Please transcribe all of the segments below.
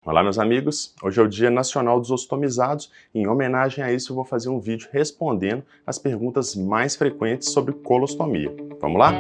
Olá, meus amigos! Hoje é o Dia Nacional dos Ostomizados e, em homenagem a isso, eu vou fazer um vídeo respondendo as perguntas mais frequentes sobre colostomia. Vamos lá?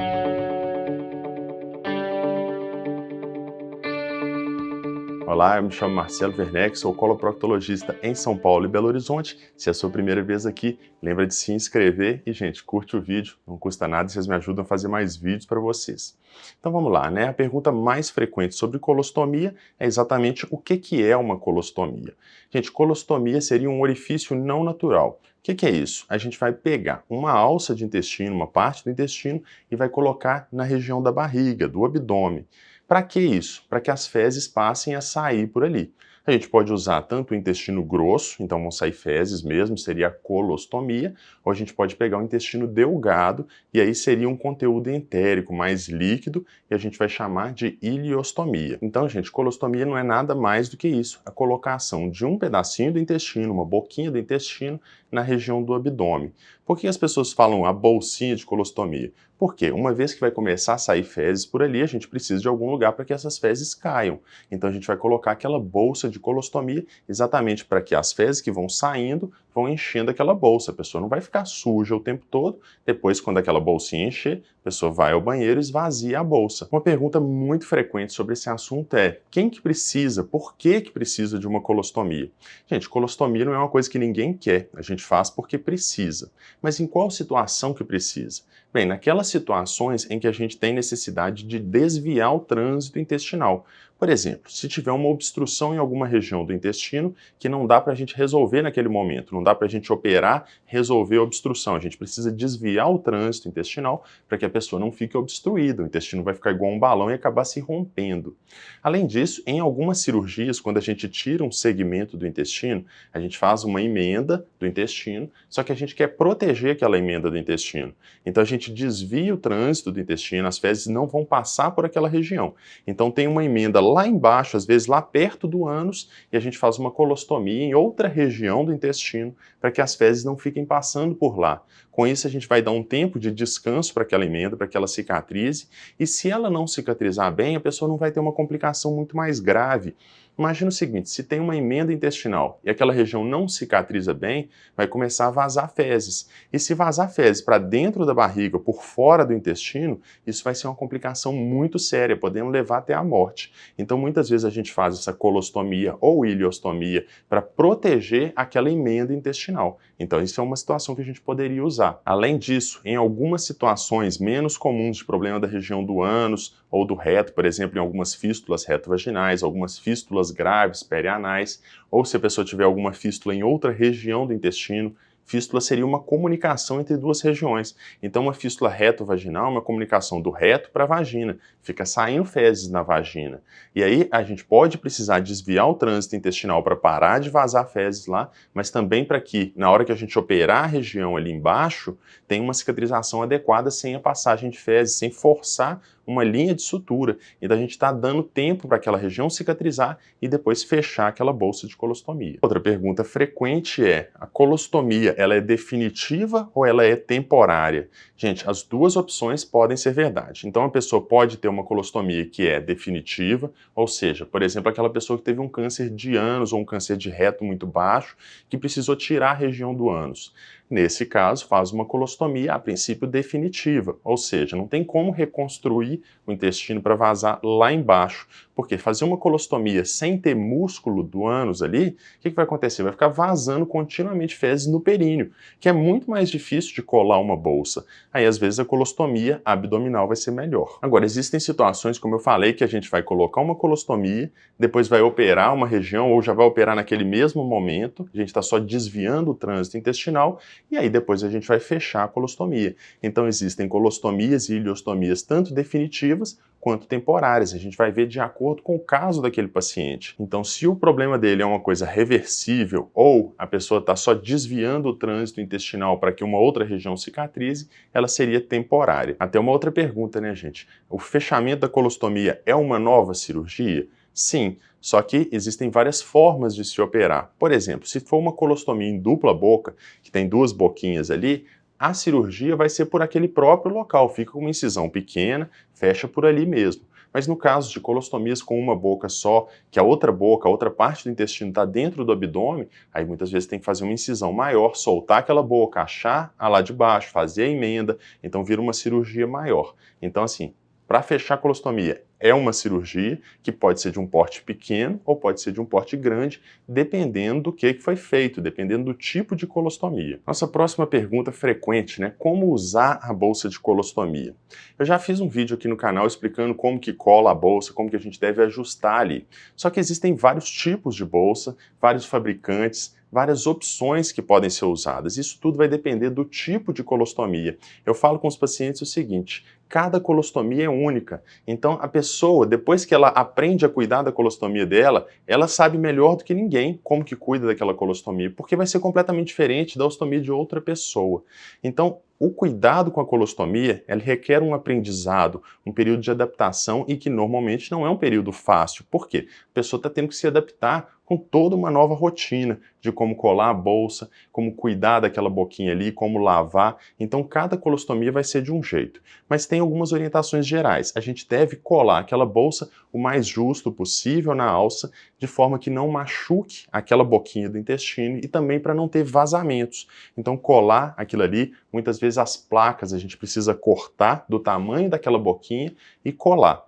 Olá, eu me chamo Marcelo Werneck, sou coloproctologista em São Paulo e Belo Horizonte. Se é a sua primeira vez aqui, lembra de se inscrever e, gente, curte o vídeo, não custa nada e vocês me ajudam a fazer mais vídeos para vocês. Então vamos lá, né? A pergunta mais frequente sobre colostomia é exatamente o que é uma colostomia. Gente, colostomia seria um orifício não natural. O que é isso? A gente vai pegar uma alça de intestino, uma parte do intestino, e vai colocar na região da barriga, do abdômen. Para que isso? Para que as fezes passem a sair por ali. A gente pode usar tanto o intestino grosso, então vão sair fezes mesmo, seria a colostomia, ou a gente pode pegar o intestino delgado, e aí seria um conteúdo entérico, mais líquido, e a gente vai chamar de ileostomia. Então, gente, colostomia não é nada mais do que isso, a colocação de um pedacinho do intestino, uma boquinha do intestino, na região do abdômen. Por que as pessoas falam a bolsinha de colostomia? Porque uma vez que vai começar a sair fezes por ali, a gente precisa de algum lugar para que essas fezes caiam. Então a gente vai colocar aquela bolsa de colostomia exatamente para que as fezes que vão saindo vão enchendo aquela bolsa. A pessoa não vai ficar suja o tempo todo. Depois, quando aquela bolsinha encher, a pessoa vai ao banheiro e esvazia a bolsa. Uma pergunta muito frequente sobre esse assunto é: quem que precisa, por que que precisa de uma colostomia? Gente, colostomia não é uma coisa que ninguém quer, a gente faz porque precisa. Mas em qual situação que precisa? Bem, naquelas situações em que a gente tem necessidade de desviar o trânsito intestinal. Por exemplo, se tiver uma obstrução em alguma região do intestino que não dá para a gente resolver naquele momento, não dá para a gente operar, resolver a obstrução, a gente precisa desviar o trânsito intestinal para que a pessoa não fique obstruída, o intestino vai ficar igual um balão e acabar se rompendo. Além disso, em algumas cirurgias, quando a gente tira um segmento do intestino, a gente faz uma emenda do intestino, só que a gente quer proteger aquela emenda do intestino. Então a gente desvia o trânsito do intestino, as fezes não vão passar por aquela região. Então tem uma emenda lá embaixo, às vezes lá perto do ânus, e a gente faz uma colostomia em outra região do intestino para que as fezes não fiquem passando por lá. Com isso a gente vai dar um tempo de descanso para aquela emenda, para que ela cicatrize, e se ela não cicatrizar bem, a pessoa não vai ter uma complicação muito mais grave. Imagina o seguinte, se tem uma emenda intestinal e aquela região não cicatriza bem, vai começar a vazar fezes. E se vazar fezes para dentro da barriga, por fora do intestino, isso vai ser uma complicação muito séria, podendo levar até a morte. Então, muitas vezes a gente faz essa colostomia ou ileostomia para proteger aquela emenda intestinal. Então, isso é uma situação que a gente poderia usar. Além disso, em algumas situações menos comuns de problema da região do ânus ou do reto, por exemplo, em algumas fístulas retovaginais, algumas fístulas graves perianais, ou se a pessoa tiver alguma fístula em outra região do intestino. Fístula seria uma comunicação entre duas regiões. Então, uma fístula retovaginal é uma comunicação do reto para a vagina. Fica saindo fezes na vagina. E aí, a gente pode precisar desviar o trânsito intestinal para parar de vazar fezes lá, mas também para que, na hora que a gente operar a região ali embaixo, tenha uma cicatrização adequada sem a passagem de fezes, sem forçar uma linha de sutura. Então, a gente está dando tempo para aquela região cicatrizar e depois fechar aquela bolsa de colostomia. Outra pergunta frequente é: a colostomia, ela é definitiva ou ela é temporária? Gente, as duas opções podem ser verdade. Então, a pessoa pode ter uma colostomia que é definitiva, ou seja, por exemplo, aquela pessoa que teve um câncer de ânus ou um câncer de reto muito baixo, que precisou tirar a região do ânus. Nesse caso, faz uma colostomia, a princípio, definitiva, ou seja, não tem como reconstruir o intestino para vazar lá embaixo, porque fazer uma colostomia sem ter músculo do ânus ali, o que vai acontecer? Vai ficar vazando continuamente fezes no períneo, que é muito mais difícil de colar uma bolsa. Aí, às vezes, a colostomia abdominal vai ser melhor. Agora, existem situações, como eu falei, que a gente vai colocar uma colostomia, depois vai operar uma região, ou já vai operar naquele mesmo momento, a gente está só desviando o trânsito intestinal, e aí depois a gente vai fechar a colostomia. Então existem colostomias e ileostomias tanto definitivas quanto temporárias. A gente vai ver de acordo com o caso daquele paciente. Então, se o problema dele é uma coisa reversível ou a pessoa está só desviando o trânsito intestinal para que uma outra região cicatrize, ela seria temporária. Até uma outra pergunta, né, gente? O fechamento da colostomia é uma nova cirurgia? Sim, só que existem várias formas de se operar. Por exemplo, se for uma colostomia em dupla boca, que tem duas boquinhas ali, a cirurgia vai ser por aquele próprio local, fica com uma incisão pequena, fecha por ali mesmo. Mas no caso de colostomias com uma boca só, que a outra boca, a outra parte do intestino está dentro do abdômen, aí muitas vezes tem que fazer uma incisão maior, soltar aquela boca, achar a lá de baixo, fazer a emenda, então vira uma cirurgia maior. Então assim, para fechar a colostomia, é uma cirurgia que pode ser de um porte pequeno ou pode ser de um porte grande, dependendo do que foi feito, dependendo do tipo de colostomia. Nossa próxima pergunta frequente, né? Como usar a bolsa de colostomia? Eu já fiz um vídeo aqui no canal explicando como que cola a bolsa, como que a gente deve ajustar ali. Só que existem vários tipos de bolsa, vários fabricantes, várias opções que podem ser usadas. Isso tudo vai depender do tipo de colostomia. Eu falo com os pacientes o seguinte: cada colostomia é única. Então a pessoa, depois que ela aprende a cuidar da colostomia dela, ela sabe melhor do que ninguém como que cuida daquela colostomia, porque vai ser completamente diferente da ostomia de outra pessoa. Então, o cuidado com a colostomia, ele requer um aprendizado, um período de adaptação e que normalmente não é um período fácil. Por quê? A pessoa está tendo que se adaptar com toda uma nova rotina de como colar a bolsa, como cuidar daquela boquinha ali, como lavar. Então, cada colostomia vai ser de um jeito. Mas tem algumas orientações gerais. A gente deve colar aquela bolsa o mais justo possível na alça, de forma que não machuque aquela boquinha do intestino e também para não ter vazamentos. Então, colar aquilo ali, muitas vezes as placas a gente precisa cortar do tamanho daquela boquinha e colar.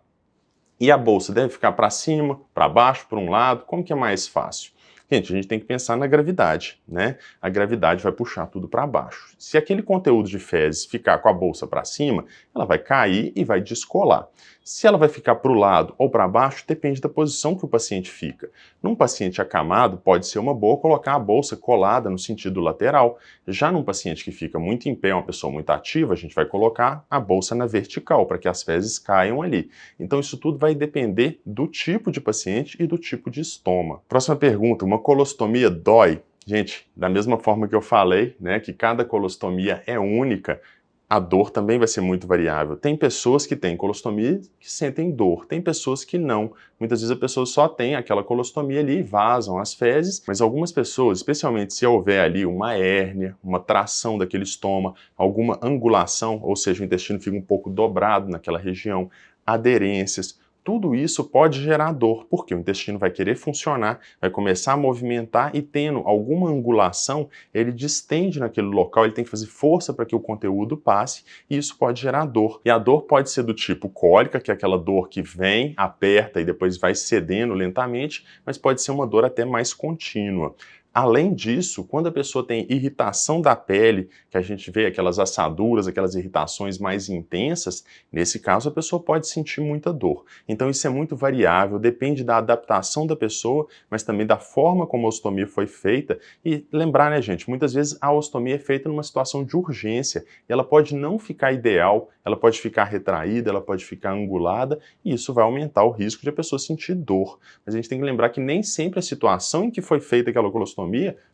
E a bolsa deve ficar para cima, para baixo, para um lado? Como que é mais fácil? Gente, a gente tem que pensar na gravidade, né? A gravidade vai puxar tudo para baixo. Se aquele conteúdo de fezes ficar com a bolsa para cima, ela vai cair e vai descolar. Se ela vai ficar para o lado ou para baixo, depende da posição que o paciente fica. Num paciente acamado, pode ser uma boa colocar a bolsa colada no sentido lateral. Já num paciente que fica muito em pé, uma pessoa muito ativa, a gente vai colocar a bolsa na vertical, para que as fezes caiam ali. Então isso tudo vai depender do tipo de paciente e do tipo de estômago. Próxima pergunta: uma colostomia dói? Gente, da mesma forma que eu falei, né, que cada colostomia é única, a dor também vai ser muito variável. Tem pessoas que têm colostomia que sentem dor, tem pessoas que não. Muitas vezes a pessoa só tem aquela colostomia ali e vazam as fezes, mas algumas pessoas, especialmente se houver ali uma hérnia, uma tração daquele estômago, alguma angulação, ou seja, o intestino fica um pouco dobrado naquela região, aderências, tudo isso pode gerar dor, porque o intestino vai querer funcionar, vai começar a movimentar e tendo alguma angulação, ele distende naquele local, ele tem que fazer força para que o conteúdo passe e isso pode gerar dor. E a dor pode ser do tipo cólica, que é aquela dor que vem, aperta e depois vai cedendo lentamente, mas pode ser uma dor até mais contínua. Além disso, quando a pessoa tem irritação da pele, que a gente vê aquelas assaduras, aquelas irritações mais intensas, nesse caso a pessoa pode sentir muita dor. Então isso é muito variável, depende da adaptação da pessoa, mas também da forma como a ostomia foi feita. E lembrar, né, gente, muitas vezes a ostomia é feita numa situação de urgência, e ela pode não ficar ideal, ela pode ficar retraída, ela pode ficar angulada, e isso vai aumentar o risco de a pessoa sentir dor. Mas a gente tem que lembrar que nem sempre a situação em que foi feita aquela colostomia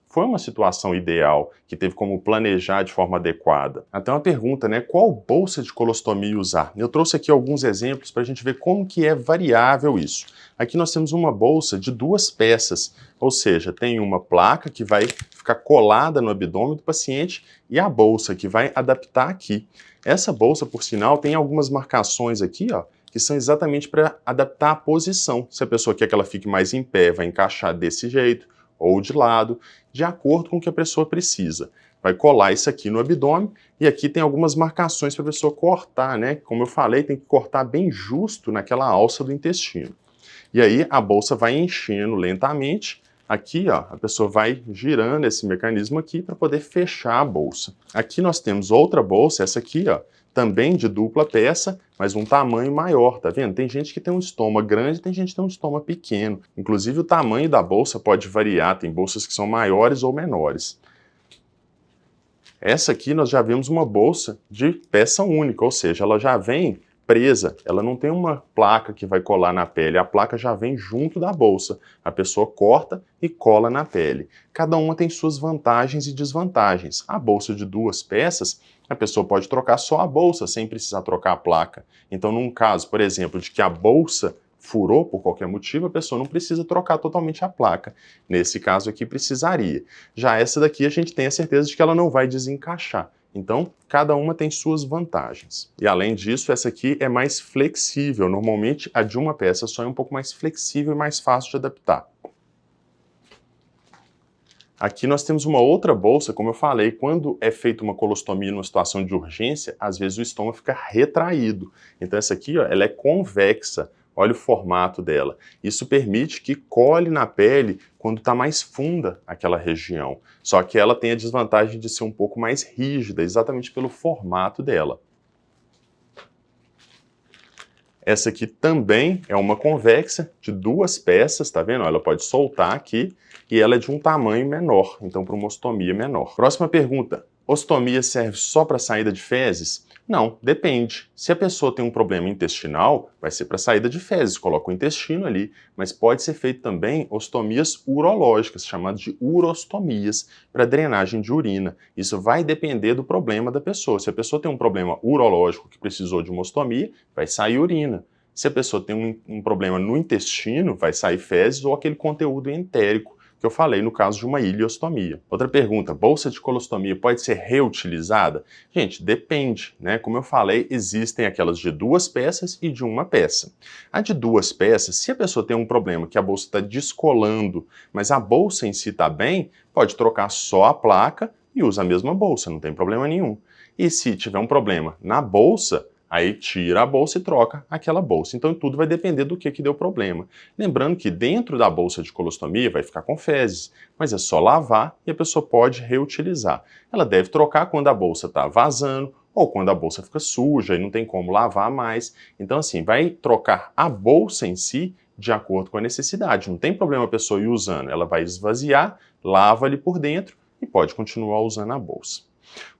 foi uma situação ideal, que teve como planejar de forma adequada. Até uma pergunta, né? Qual bolsa de colostomia usar? Eu trouxe aqui alguns exemplos para a gente ver como que é variável isso. Aqui nós temos uma bolsa de 2 peças, ou seja, tem uma placa que vai ficar colada no abdômen do paciente e a bolsa que vai adaptar aqui. Essa bolsa, por sinal, tem algumas marcações aqui, ó, que são exatamente para adaptar a posição. Se a pessoa quer que ela fique mais em pé, vai encaixar desse jeito, ou de lado, de acordo com o que a pessoa precisa. Vai colar isso aqui no abdômen e aqui tem algumas marcações para a pessoa cortar, né? Como eu falei, tem que cortar bem justo naquela alça do intestino. E aí a bolsa vai enchendo lentamente. Aqui, ó, a pessoa vai girando esse mecanismo aqui para poder fechar a bolsa. Aqui nós temos outra bolsa, essa aqui, ó, também de dupla peça, mas um tamanho maior, tá vendo? Tem gente que tem um estômago grande, tem gente que tem um estômago pequeno. Inclusive o tamanho da bolsa pode variar, tem bolsas que são maiores ou menores. Essa aqui nós já vemos uma bolsa de peça única, ou seja, ela já vem presa, ela não tem uma placa que vai colar na pele, a placa já vem junto da bolsa. A pessoa corta e cola na pele. Cada uma tem suas vantagens e desvantagens. A bolsa de 2 peças, a pessoa pode trocar só a bolsa, sem precisar trocar a placa. Então, num caso, por exemplo, de que a bolsa furou por qualquer motivo, a pessoa não precisa trocar totalmente a placa. Nesse caso aqui, precisaria. Já essa daqui, a gente tem a certeza de que ela não vai desencaixar. Então, cada uma tem suas vantagens. E além disso, essa aqui é mais flexível. Normalmente, a de uma peça só é um pouco mais flexível e mais fácil de adaptar. Aqui nós temos uma outra bolsa, como eu falei, quando é feita uma colostomia numa situação de urgência, às vezes o estômago fica retraído. Então essa aqui, ó, ela é convexa, olha o formato dela. Isso permite que cole na pele quando está mais funda aquela região. Só que ela tem a desvantagem de ser um pouco mais rígida, exatamente pelo formato dela. Essa aqui também é uma convexa de 2 peças, tá vendo? Ela pode soltar aqui e ela é de um tamanho menor, então para uma ostomia menor. Próxima pergunta, ostomia serve só para saída de fezes? Não, depende. Se a pessoa tem um problema intestinal, vai ser para saída de fezes, coloca o intestino ali, mas pode ser feito também ostomias urológicas, chamadas de urostomias, para drenagem de urina. Isso vai depender do problema da pessoa. Se a pessoa tem um problema urológico que precisou de uma ostomia, vai sair urina. Se a pessoa tem um problema no intestino, vai sair fezes ou aquele conteúdo entérico que eu falei no caso de uma ileostomia. Outra pergunta, bolsa de colostomia pode ser reutilizada? Gente, depende, né? Como eu falei, existem aquelas de 2 peças e de 1 peça. A de 2 peças, se a pessoa tem um problema que a bolsa está descolando, mas a bolsa em si está bem, pode trocar só a placa e usa a mesma bolsa, não tem problema nenhum. E se tiver um problema na bolsa, aí tira a bolsa e troca aquela bolsa. Então tudo vai depender do que deu problema. Lembrando que dentro da bolsa de colostomia vai ficar com fezes, mas é só lavar e a pessoa pode reutilizar. Ela deve trocar quando a bolsa está vazando ou quando a bolsa fica suja e não tem como lavar mais. Então assim, vai trocar a bolsa em si de acordo com a necessidade. Não tem problema a pessoa ir usando, ela vai esvaziar, lava ali por dentro e pode continuar usando a bolsa.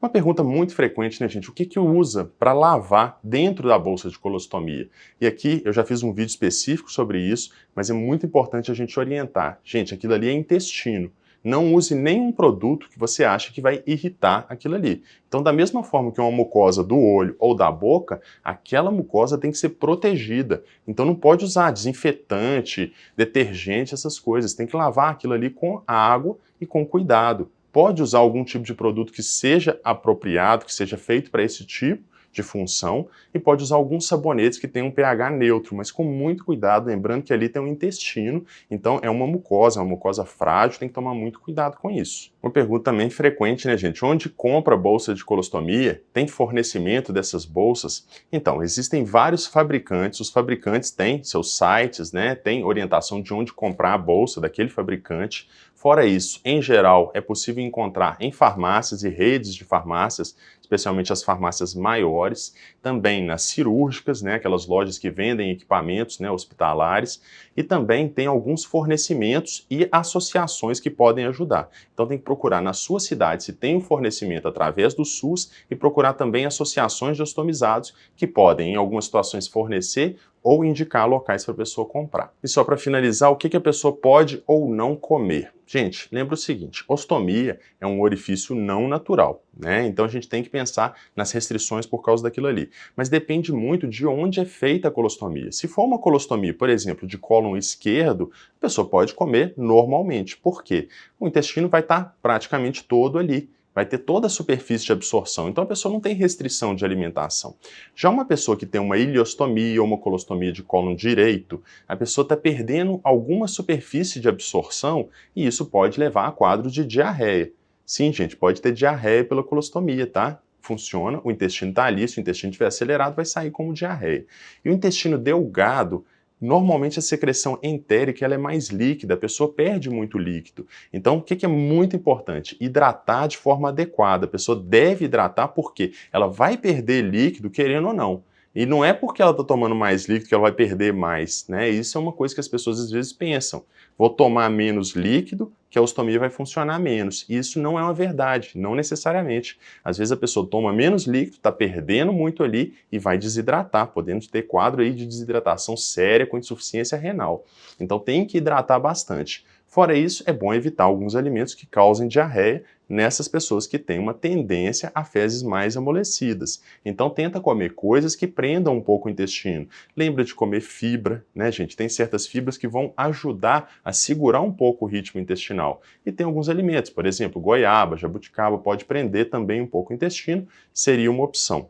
Uma pergunta muito frequente, né, gente? O que usa para lavar dentro da bolsa de colostomia? E aqui eu já fiz um vídeo específico sobre isso, mas é muito importante a gente orientar. Gente, aquilo ali é intestino. Não use nenhum produto que você acha que vai irritar aquilo ali. Então, da mesma forma que uma mucosa do olho ou da boca, aquela mucosa tem que ser protegida. Então, não pode usar desinfetante, detergente, essas coisas. Tem que lavar aquilo ali com água e com cuidado. Pode usar algum tipo de produto que seja apropriado, que seja feito para esse tipo de função, e pode usar alguns sabonetes que tenham um pH neutro, mas com muito cuidado, lembrando que ali tem um intestino, então é uma mucosa frágil, tem que tomar muito cuidado com isso. Uma pergunta também frequente, né, gente? Onde compra bolsa de colostomia? Tem fornecimento dessas bolsas? Então, existem vários fabricantes, os fabricantes têm seus sites, né, tem orientação de onde comprar a bolsa daquele fabricante. Fora isso, em geral, é possível encontrar em farmácias e redes de farmácias, especialmente as farmácias maiores, também nas cirúrgicas, né, aquelas lojas que vendem equipamentos, né, hospitalares, e também tem alguns fornecimentos e associações que podem ajudar. Então tem que procurar na sua cidade se tem um fornecimento através do SUS e procurar também associações de ostomizados que podem, em algumas situações, fornecer ou indicar locais para a pessoa comprar. E só para finalizar, o que a pessoa pode ou não comer? Gente, lembra o seguinte, ostomia é um orifício não natural, né? Então a gente tem que pensar nas restrições por causa daquilo ali. Mas depende muito de onde é feita a colostomia. Se for uma colostomia, por exemplo, de cólon esquerdo, a pessoa pode comer normalmente. Por quê? O intestino vai estar praticamente todo ali. Vai ter toda a superfície de absorção, então a pessoa não tem restrição de alimentação. Já uma pessoa que tem uma ileostomia ou uma colostomia de cólon direito, a pessoa está perdendo alguma superfície de absorção e isso pode levar a quadro de diarreia. Sim, gente, pode ter diarreia pela colostomia, tá? Funciona, o intestino está ali, se o intestino estiver acelerado, vai sair como diarreia. E o intestino delgado, normalmente a secreção entérica ela é mais líquida, a pessoa perde muito líquido. Então, o que é muito importante? Hidratar de forma adequada. A pessoa deve hidratar porque ela vai perder líquido, querendo ou não. E não é porque ela está tomando mais líquido que ela vai perder mais, né? Isso é uma coisa que as pessoas às vezes pensam. Vou tomar menos líquido, que a ostomia vai funcionar menos. E isso não é uma verdade, não necessariamente. Às vezes a pessoa toma menos líquido, está perdendo muito ali e vai desidratar, podendo ter quadro aí de desidratação séria com insuficiência renal. Então tem que hidratar bastante. Fora isso, é bom evitar alguns alimentos que causem diarreia, nessas pessoas que têm uma tendência a fezes mais amolecidas. Então tenta comer coisas que prendam um pouco o intestino. Lembra de comer fibra, né, gente? Tem certas fibras que vão ajudar a segurar um pouco o ritmo intestinal. E tem alguns alimentos, por exemplo, goiaba, jabuticaba, pode prender também um pouco o intestino, seria uma opção.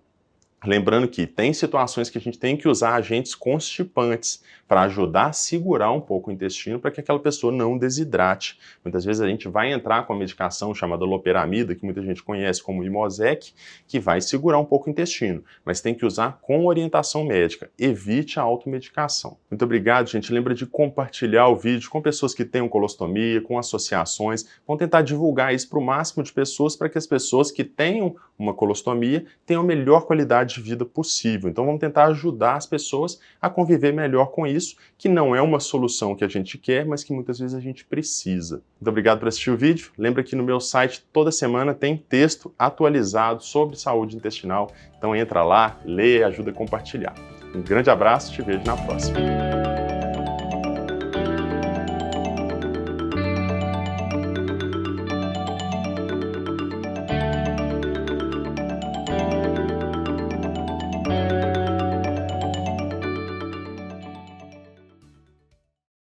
Lembrando que tem situações que a gente tem que usar agentes constipantes para ajudar a segurar um pouco o intestino para que aquela pessoa não desidrate. Muitas vezes a gente vai entrar com a medicação chamada loperamida, que muita gente conhece como Imosec, que vai segurar um pouco o intestino, mas tem que usar com orientação médica. Evite a automedicação. Muito obrigado, gente. Lembra de compartilhar o vídeo com pessoas que tenham colostomia, com associações. Vamos tentar divulgar isso para o máximo de pessoas para que as pessoas que tenham uma colostomia tenham a melhor qualidade de vida possível. Então vamos tentar ajudar as pessoas a conviver melhor com isso, que não é uma solução que a gente quer, mas que muitas vezes a gente precisa. Muito obrigado por assistir o vídeo. Lembra que no meu site toda semana tem texto atualizado sobre saúde intestinal. Então entra lá, lê e ajuda a compartilhar. Um grande abraço, te vejo na próxima.